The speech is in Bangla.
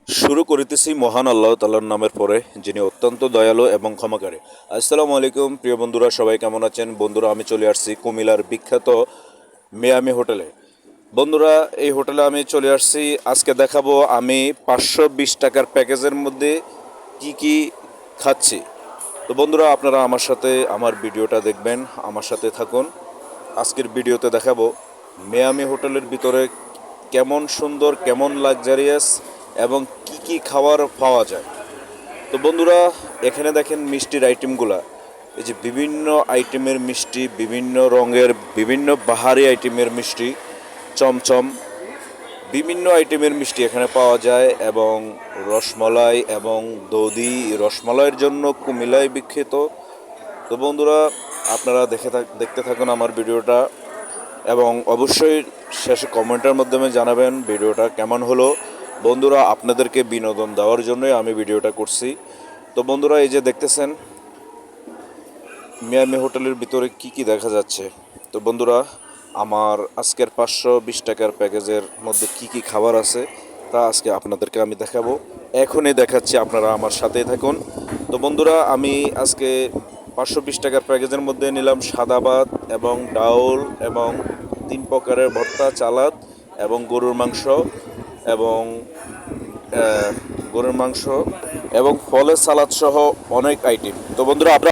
শুরু করিতেছি মহান আল্লাহ তাআলার নামের পরে, যিনি অত্যন্ত দয়ালু এবং ক্ষমাকারী। আসসালামু আলাইকুম প্রিয় বন্ধুরা, সবাই কেমন আছেন? বন্ধুরা, আমি চলে আসছি কুমিল্লার বিখ্যাত মিয়ামি হোটেলে। বন্ধুরা, এই হোটেলে আমি চলে আসছি, আজকে দেখাবো আমি 520 টাকার প্যাকেজের মধ্যে কি কি খাচ্ছি। তো বন্ধুরা, আপনারা আমার সাথে আমার ভিডিওটা দেখবেন, আমার সাথে থাকুন। আজকের ভিডিওতে দেখাবো মিয়ামি হোটেলের ভিতরে কেমন সুন্দর, কেমন লাক্সারিয়াস এবং কি কি খাবার পাওয়া যায়। তো বন্ধুরা, এখানে দেখেন মিষ্টির আইটেমগুলা। এই যে বিভিন্ন আইটেমের মিষ্টি, বিভিন্ন রঙের, বিভিন্ন বাহারি আইটেমের মিষ্টি, চমচম, বিভিন্ন আইটেমের মিষ্টি এখানে পাওয়া যায়। এবং রসমলাই এবং দধি, রসমলাইয়ের জন্য কুমিল্লায় বিখ্যাত। তো বন্ধুরা, আপনারা দেখতে থাকুন আমার ভিডিওটা, এবং অবশ্যই শেষে কমেন্টের মাধ্যমে জানাবেন ভিডিওটা কেমন হলো। বন্ধুরা, আপনাদেরকে বিনোদন দেওয়ার জন্যই আমি ভিডিওটা করছি। তো বন্ধুরা, এই যে দেখতেছেন মিয়ামি হোটেলের ভিতরে কি কি দেখা যাচ্ছে। তো বন্ধুরা, আমার আজকের 520 টাকার প্যাকেজের মধ্যে কি কি খাবার আছে তা আজকে আপনাদেরকে আমি দেখাবো। এখনই দেখাচ্ছি, আপনারা আমার সাথেই থাকুন। তো বন্ধুরা, আমি আজকে 520 টাকার প্যাকেজের মধ্যে নিলাম সাদা ভাত এবং ডাউল এবং 3 প্রকারের ভর্তা, চালাদ এবং এবং গরুর মাংস এবং ফলের সালাদ সহ অনেক আইটেম। তো বন্ধুরা, আপনারা